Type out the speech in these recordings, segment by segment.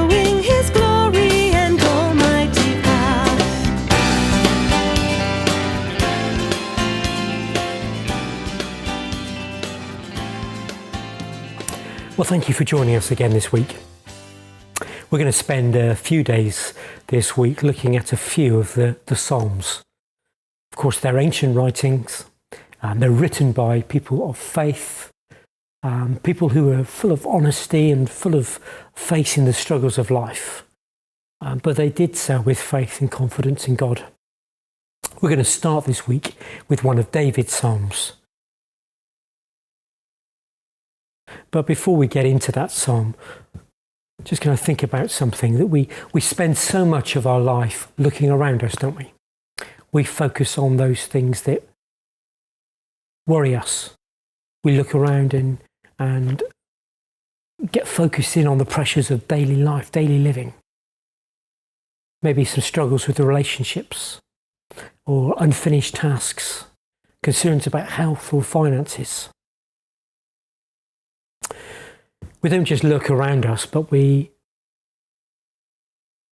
showing his glory and almighty power. Well, thank you for joining us again this week. We're going to spend a few days this week looking at a few of the Psalms. Of course, they're ancient writings, and they're written by people of faith, people who are full of honesty and full of facing the struggles of life. But they did so with faith and confidence in God. We're going to start this week with one of David's Psalms. But before we get into that psalm, just going to think about something that we spend so much of our life looking around us, don't we? We focus on those things that worry us. We look around and get focused in on the pressures of daily life, daily living. Maybe some struggles with the relationships or unfinished tasks, concerns about health or finances. We don't just look around us, but we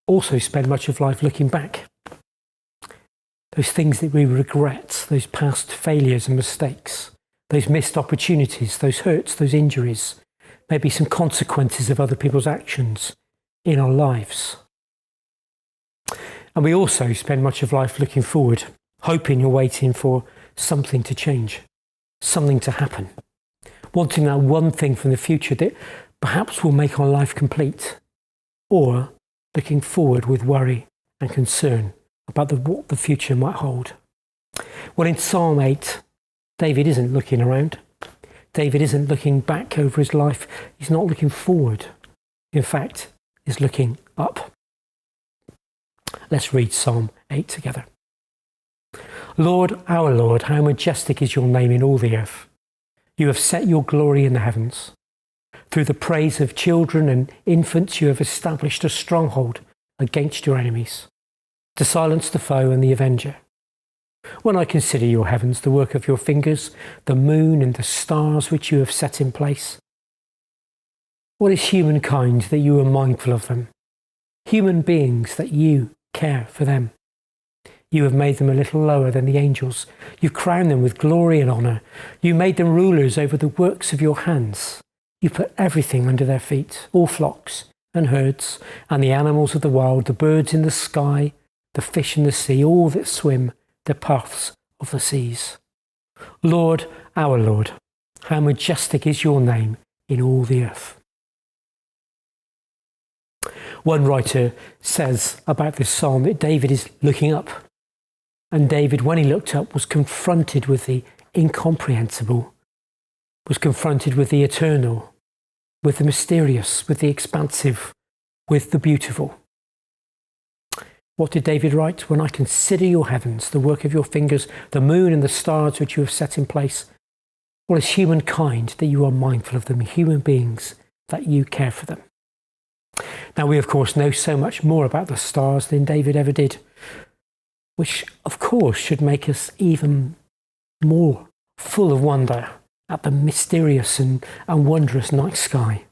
also spend much of life looking back. Those things that we regret, those past failures and mistakes, those missed opportunities, those hurts, those injuries, maybe some consequences of other people's actions in our lives. And we also spend much of life looking forward, hoping and waiting for something to change, something to happen. Wanting that one thing from the future that perhaps will make our life complete, or looking forward with worry and concern about what the future might hold. Well, in Psalm 8, David isn't looking around. David isn't looking back over his life. He's not looking forward. In fact, he's looking up. Let's read Psalm 8 together. Lord, our Lord, how majestic is your name in all the earth. You have set your glory in the heavens. Through the praise of children and infants, you have established a stronghold against your enemies, to silence the foe and the avenger. When I consider your heavens, the work of your fingers, the moon and the stars which you have set in place, what is humankind that you are mindful of them? Human beings that you care for them. You have made them a little lower than the angels. You crowned them with glory and honour. You made them rulers over the works of your hands. You put everything under their feet, all flocks and herds, and the animals of the wild, the birds in the sky, the fish in the sea, all that swim the paths of the seas. Lord, our Lord, how majestic is your name in all the earth. One writer says about this psalm that David is looking up. And David, when he looked up, was confronted with the incomprehensible, was confronted with the eternal, with the mysterious, with the expansive, with the beautiful. What did David write? When I consider your heavens, the work of your fingers, the moon and the stars which you have set in place, what is humankind that you are mindful of them, human beings that you care for them? Now, we of course know so much more about the stars than David ever did, which of course should make us even more full of wonder at the mysterious and wondrous night sky.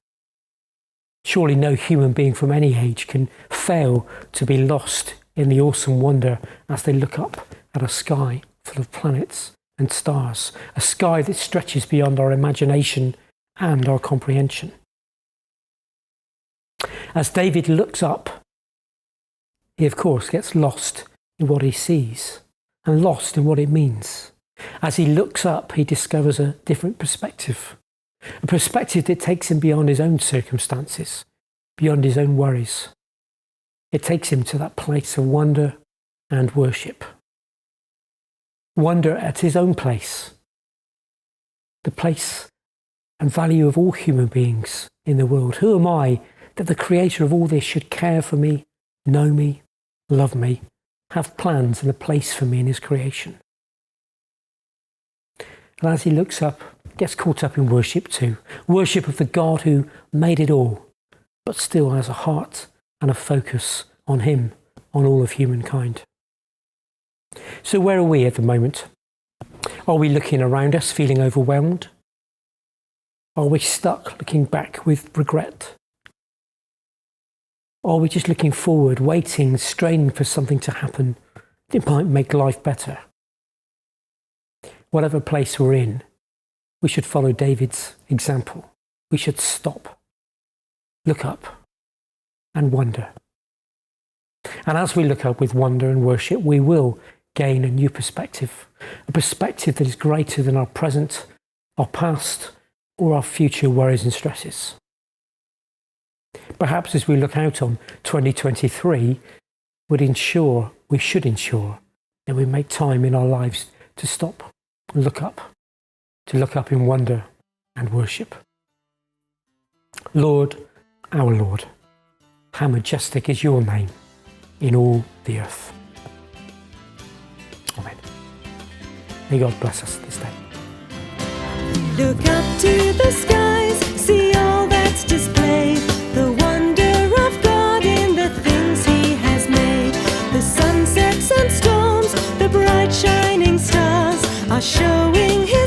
Surely no human being from any age can fail to be lost in the awesome wonder as they look up at a sky full of planets and stars, a sky that stretches beyond our imagination and our comprehension. As David looks up, he of course gets lost in what he sees and lost in what it means. As he looks up, he discovers a different perspective, a perspective that takes him beyond his own circumstances, beyond his own worries. It takes him to that place of wonder and worship. Wonder at his own place, the place and value of all human beings in the world. Who am I that the creator of all this should care for me, know me, love me, have plans and a place for me in his creation? And as he looks up, gets caught up in worship too. Worship of the God who made it all, but still has a heart and a focus on him, on all of humankind. So where are we at the moment? Are we looking around us, feeling overwhelmed? Are we stuck looking back with regret? Or are we just looking forward, waiting, straining for something to happen that might make life better? Whatever place we're in, we should follow David's example. We should stop, look up, and wonder. And as we look up with wonder and worship, we will gain a new perspective, a perspective that is greater than our present, our past, or our future worries and stresses. Perhaps as we look out on 2023, we should ensure that we make time in our lives to stop and look up, to look up in wonder and worship. Lord, our Lord, how majestic is your name in all the earth. Amen. May God bless us this day. Look up to the skies, see all that's displayed, the wonder of God in the things He has made. The sunsets and storms, the bright shining stars are showing His